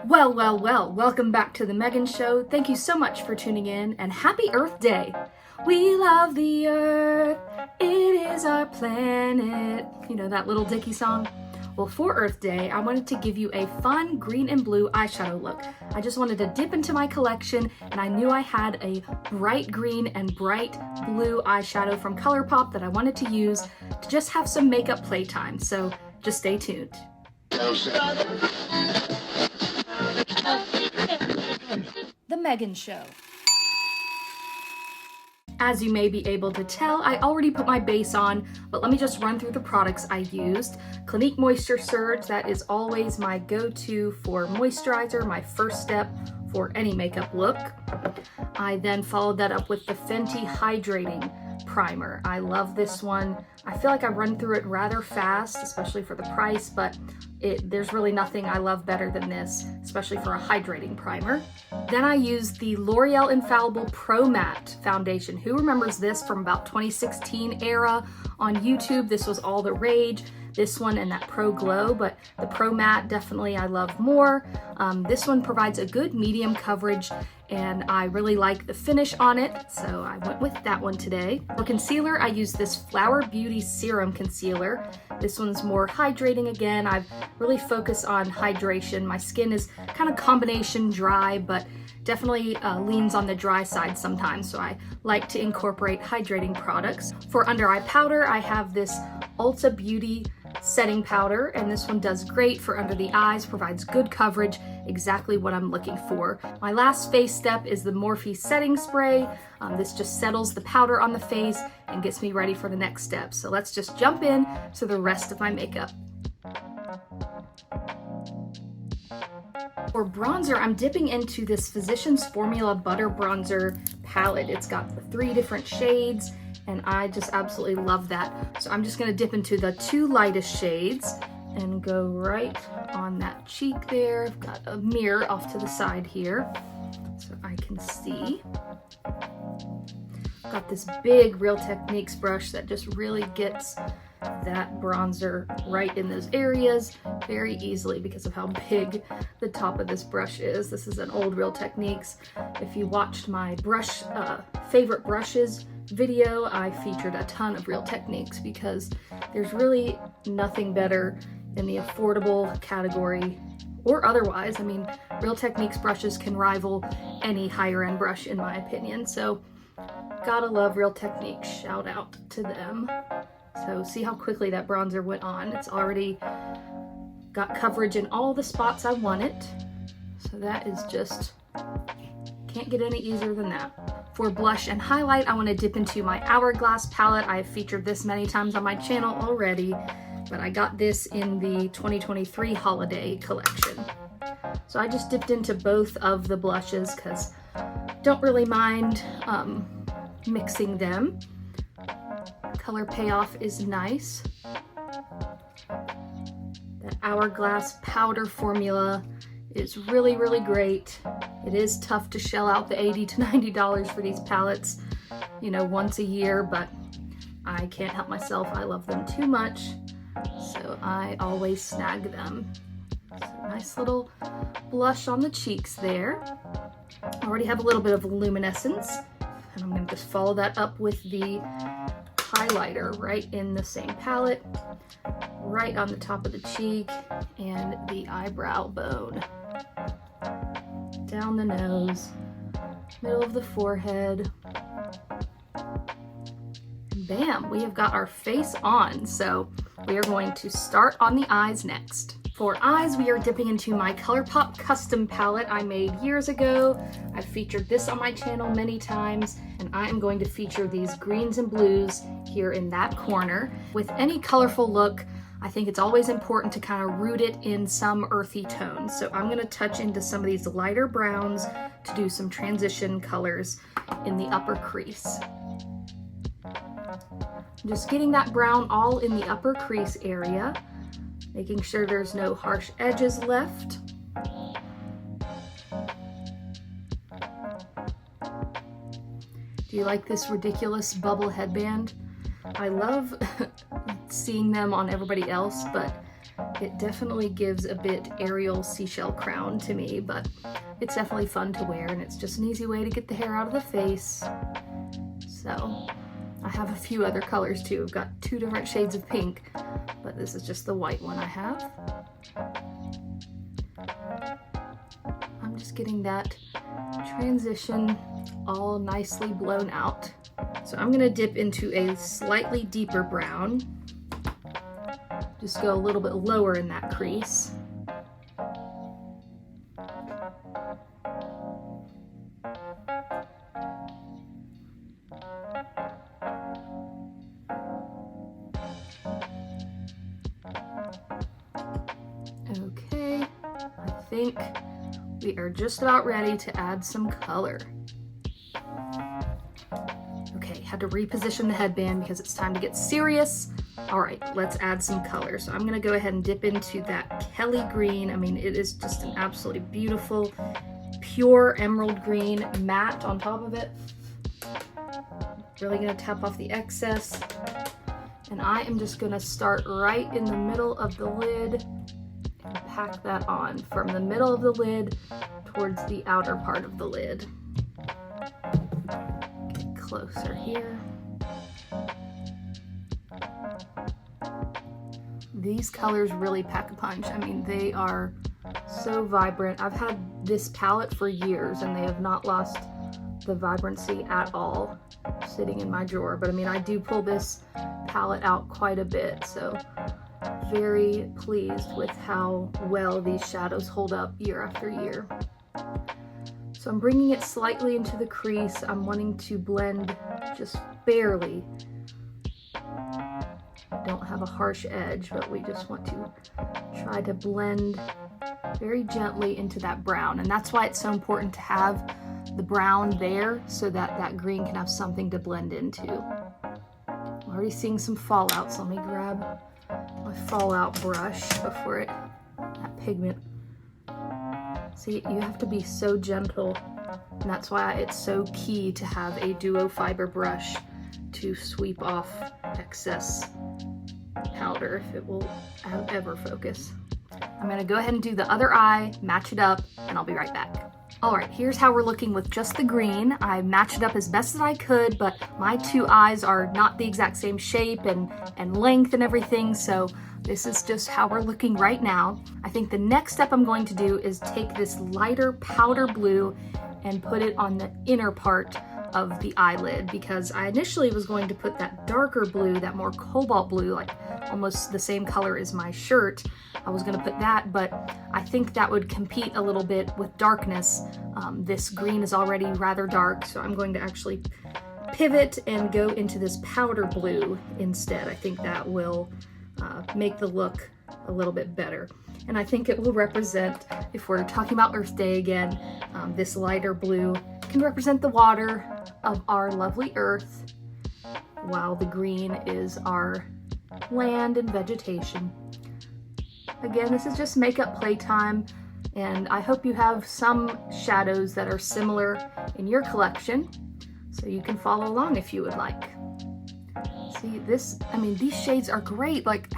Well, welcome back to The Megan Show. Thank you so much for tuning in, and happy Earth Day. We love the Earth, it is our planet. You know that little Dickie song? Well, for Earth Day, I wanted to give you a fun green and blue eyeshadow look. I just wanted to dip into my collection, and I knew I had a bright green and bright blue eyeshadow from ColourPop that I wanted to use to just have some makeup playtime, so just stay tuned. The Megan Show. As you may be able to tell, I already put my base on, but let me just run through the products I used. Clinique Moisture Surge, that is always my go-to for moisturizer, my first step for any makeup look. I then followed that up with the Fenty Hydrating Primer. I love this one. I feel like I run through it rather fast, especially for the price, but there's really nothing I love better than this, especially for a hydrating primer. Then I used the L'Oreal Infallible Pro Matte Foundation. Who remembers this from about 2016 era on YouTube? This was all the rage. This one and that Pro Glow, but the Pro Matte definitely I love more. This one provides a good medium coverage, and I really like the finish on it, so I went with that one today. For concealer, I used this Flower Beauty Serum Concealer. This one's more hydrating again. I've really focused on hydration. My skin is kind of combination dry, but definitely leans on the dry side sometimes, so I like to incorporate hydrating products. For under eye powder, I have this Ulta Beauty setting powder, and this one does great for under the eyes, provides good coverage, exactly what I'm looking for. My last face step is the Morphe setting spray. This just settles the powder on the face and gets me ready for the next step. So let's just jump in to the rest of my makeup. For bronzer, I'm dipping into this Physicians Formula Butter Bronzer palette. It's got the 3 different shades, and I just absolutely love that. So I'm just gonna dip into the 2 lightest shades and go right on that cheek there. I've got a mirror off to the side here so I can see. Got this big Real Techniques brush that just really gets that bronzer right in those areas very easily because of how big the top of this brush is. This is an old Real Techniques. If you watched my brush favorite brushes video, I featured a ton of Real Techniques because there's really nothing better in the affordable category or otherwise. I mean, Real Techniques brushes can rival any higher end brush in my opinion, so gotta love Real Techniques. Shout out to them. So see how quickly that bronzer went on. It's already got coverage in all the spots I want it. So that is just, can't get any easier than that. For blush and highlight, I want to dip into my Hourglass palette. I have featured this many times on my channel already, but I got this in the 2023 holiday collection. So I just dipped into both of the blushes because don't really mind mixing them. Color payoff is nice. That Hourglass powder formula is really, really great. It is tough to shell out the $80 to $90 for these palettes, you know, once a year, but I can't help myself. I love them too much, so I always snag them. So nice little blush on the cheeks there. I already have a little bit of luminescence, and I'm going to just follow that up with the highlighter right in the same palette, right on the top of the cheek and the eyebrow bone. Down the nose, middle of the forehead. Bam, we have got our face on. So we are going to start on the eyes next. For eyes, we are dipping into my ColourPop custom palette I made years ago. I've featured this on my channel many times, and I am going to feature these greens and blues here in that corner. With any colorful look, I think it's always important to kind of root it in some earthy tones. So I'm gonna touch into some of these lighter browns to do some transition colors in the upper crease. Just getting that brown all in the upper crease area, making sure there's no harsh edges left. Do you like this ridiculous bubble headband? I love seeing them on everybody else, but It definitely gives a bit Ariel seashell crown to me, but it's definitely fun to wear, and it's just an easy way to get the hair out of the face. So I have a few other colors too. I've got 2 different shades of pink, but this is just the white one I have. I'm just getting that transition all nicely blown out. So I'm gonna dip into a slightly deeper brown. Just go a little bit lower in that crease. Okay, I think we are just about ready to add some color. Okay, had to reposition the headband because it's time to get serious. All right, let's add some color. So I'm gonna go ahead and dip into that Kelly green. I mean, it is just an absolutely beautiful, pure emerald green matte on top of it. Really gonna tap off the excess. And I am just gonna start right in the middle of the lid and pack that on from the middle of the lid towards the outer part of the lid. Get closer here. These colors really pack a punch. I mean, they are so vibrant. I've had this palette for years and they have not lost the vibrancy at all sitting in my drawer. But I mean, I do pull this palette out quite a bit, so very pleased with how well these shadows hold up year after year. So I'm bringing it slightly into the crease. I'm wanting to blend just barely. Don't have a harsh edge, but we just want to try to blend very gently into that brown. And that's why it's so important to have the brown there so that that green can have something to blend into. I'm already seeing some fallout, so let me grab my fallout brush before that pigment. See, you have to be so gentle, and that's why it's so key to have a duo fiber brush to sweep off excess powder if it will ever focus. I'm gonna go ahead and do the other eye, match it up, and I'll be right back. All right, here's how we're looking with just the green. I matched it up as best as I could, but my 2 eyes are not the exact same shape and length and everything, so this is just how we're looking right now. I think the next step I'm going to do is take this lighter powder blue and put it on the inner part of the eyelid, because I initially was going to put that darker blue, that more cobalt blue, like almost the same color as my shirt. I was going to put that, but I think that would compete a little bit with darkness. This green is already rather dark, so I'm going to actually pivot and go into this powder blue instead. I think that will make the look a little bit better. And I think it will represent, if we're talking about Earth Day again, this lighter blue can represent the water of our lovely Earth, while the green is our land and vegetation. Again, this is just makeup playtime, and I hope you have some shadows that are similar in your collection, so you can follow along if you would like. See this, I mean, these shades are great. Like,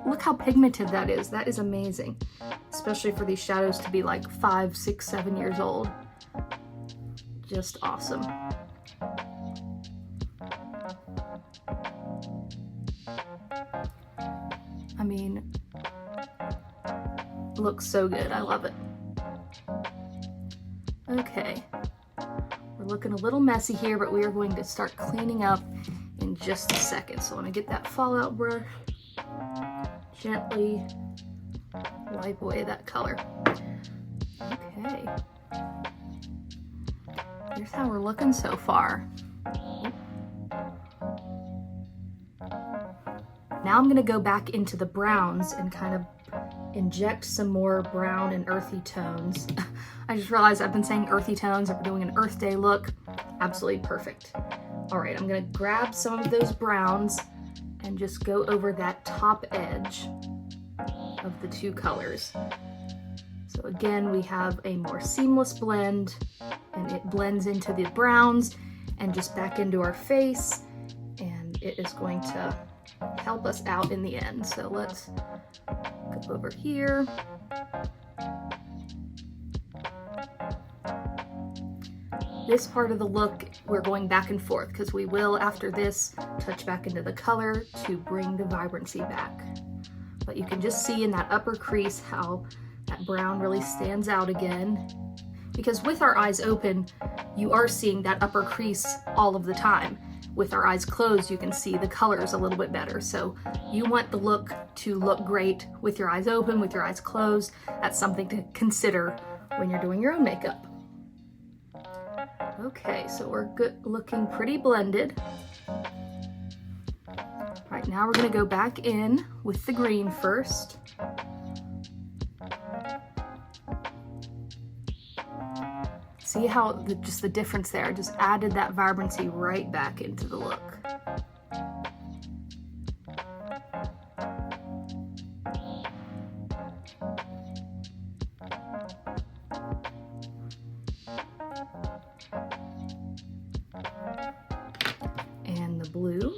look how pigmented that is. That is amazing, especially for these shadows to be like 5, 6, 7 years old. Just awesome. I mean, looks so good. I love it. Okay, we're looking a little messy here, but we are going to start cleaning up in just a second. So I want to get that fallout brush, gently wipe away that color. Okay, here's how we're looking so far. Now I'm going to go back into the browns and kind of inject some more brown and earthy tones. I just realized I've been saying earthy tones if we're doing an Earth Day look. Absolutely perfect. All right, I'm going to grab some of those browns and just go over that top edge of the 2 colors. So again, we have a more seamless blend, and it blends into the browns and just back into our face, and it is going to help us out in the end. So let's go over here. This part of the look, we're going back and forth because we will, after this, touch back into the color to bring the vibrancy back. But you can just see in that upper crease how that brown really stands out again. Because with our eyes open, you are seeing that upper crease all of the time. With our eyes closed, you can see the colors a little bit better. So you want the look to look great with your eyes open, with your eyes closed. That's something to consider when you're doing your own makeup. Okay, so we're looking pretty blended. All right, now we're gonna go back in with the green first. See how just the difference there, just added that vibrancy right back into the look. And the blue.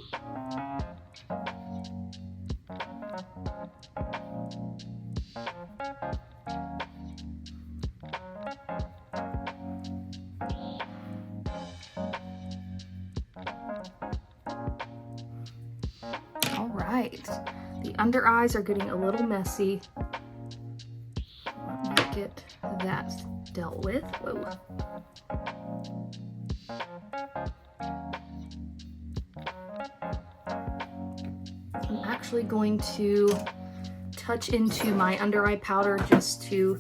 All right, the under eyes are getting a little messy. Let me get that dealt with. Whoa. I'm actually going to touch into my under eye powder just to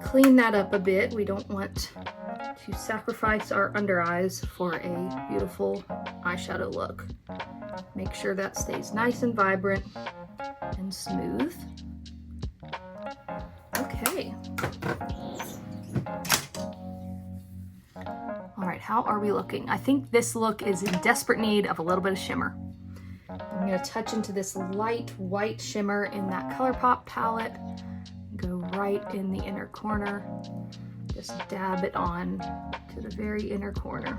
clean that up a bit. We don't want to sacrifice our under eyes for a beautiful eyeshadow look. Make sure that stays nice and vibrant and smooth. Okay. All right, how are we looking? I think this look is in desperate need of a little bit of shimmer. I'm gonna touch into this light white shimmer in that ColourPop palette. Go right in the inner corner. Just dab it on to the very inner corner.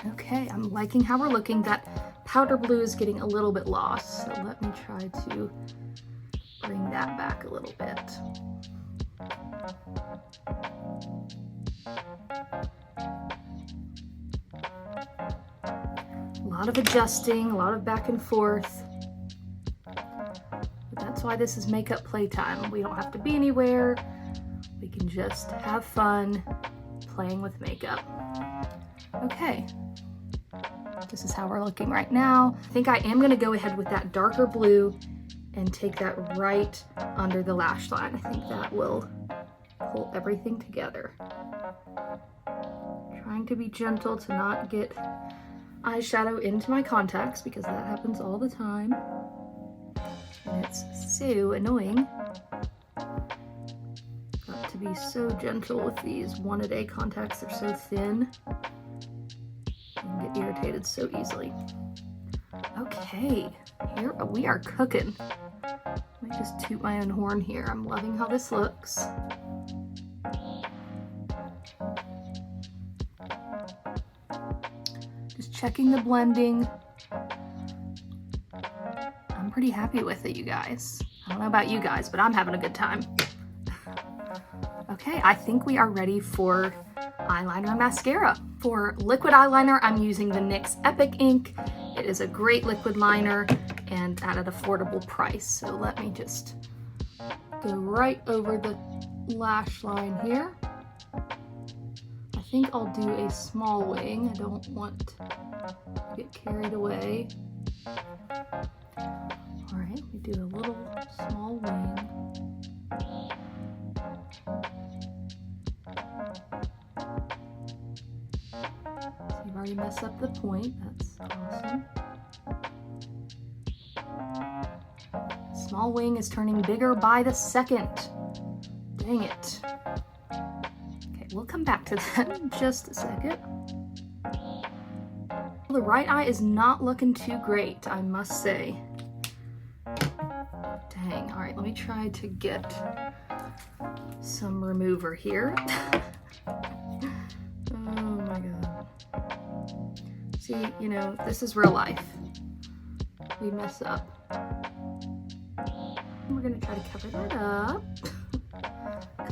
Okay, I'm liking how we're looking. That powder blue is getting a little bit lost, so let me try to bring that back a little bit. A lot of adjusting, a lot of back and forth. But that's why this is makeup playtime. We don't have to be anywhere. We can just have fun playing with makeup. Okay. This is how we're looking right now. I think I am gonna go ahead with that darker blue and take that right under the lash line. I think that will pull everything together. Trying to be gentle to not get eyeshadow into my contacts because that happens all the time. And it's so annoying. Got to be so gentle with these one-a-day contacts. They're so thin. Get irritated so easily. Okay, here we are cooking. Let me just toot my own horn here. I'm loving how this looks. Just checking the blending. I'm pretty happy with it, you guys. I don't know about you guys, but I'm having a good time. Okay, I think we are ready for eyeliner and mascara. For liquid eyeliner, I'm using the NYX Epic ink. It is a great liquid liner and at an affordable price. So let me just go right over the lash line here. I think I'll do a small wing. I don't want to get carried away. All right, we do a little small wing. You've already messed up the point. That's awesome. Small wing is turning bigger by the second. Dang it. Okay, we'll come back to that in just a second. The right eye is not looking too great, I must say. Dang. All right, let me try to get some remover here. See, you know, this is real life. We mess up. We're gonna try to cover that up.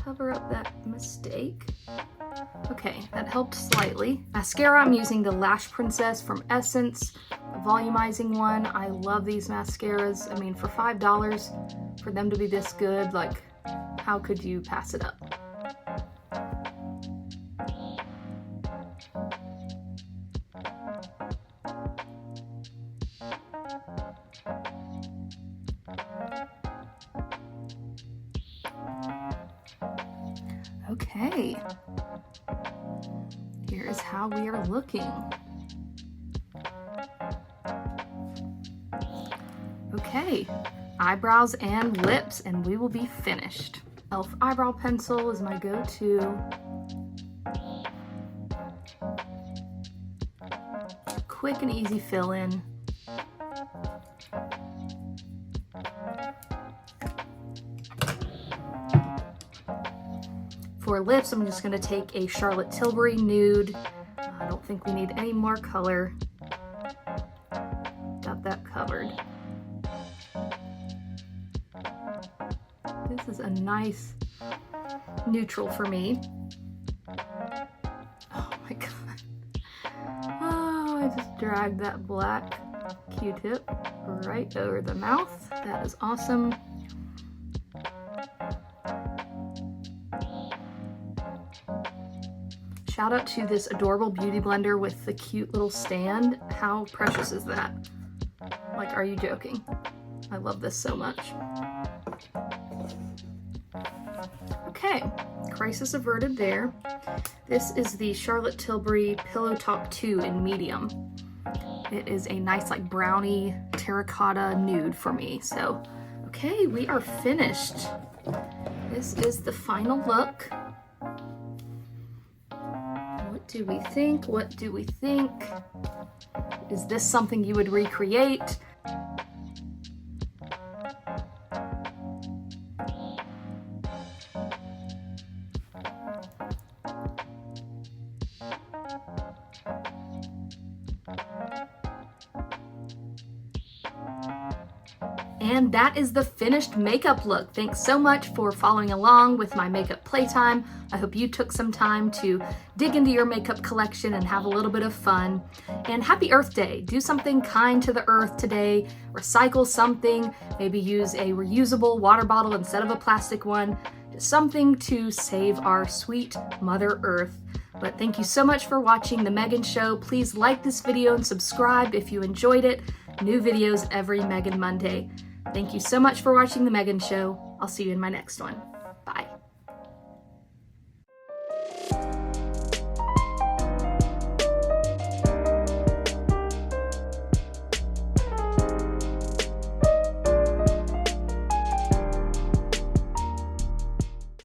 Cover up that mistake. Okay, that helped slightly. Mascara, I'm using the Lash Princess from Essence, the volumizing one. I love these mascaras. I mean, for $5, for them to be this good, like, how could you pass it up? Okay, here is how we are looking. Okay, eyebrows and lips, and we will be finished. e.l.f. eyebrow pencil is my go-to. Quick and easy fill-in. For lips, I'm just going to take a Charlotte Tilbury nude. I don't think we need any more color. Got that covered. This is a nice neutral for me. Oh my god. Oh, I just dragged that black Q-tip right over the mouth. That is awesome. Shout out to this adorable beauty blender with the cute little stand. How precious is that? Like, are you joking? I love this so much. Okay, crisis averted there. This is the Charlotte Tilbury Pillow Talk 2 in medium. It is a nice like brownie terracotta nude for me. So, okay, we are finished. This is the final look. What do we think? What do we think? Is this something you would recreate? And that is the finished makeup look. Thanks so much for following along with my makeup playtime. I hope you took some time to dig into your makeup collection and have a little bit of fun. And happy Earth Day. Do something kind to the earth today. Recycle something. Maybe use a reusable water bottle instead of a plastic one. Just something to save our sweet Mother Earth. But thank you so much for watching The Megan Show. Please like this video and subscribe if you enjoyed it. New videos every Megan Monday. Thank you so much for watching The Megan Show. I'll see you in my next one.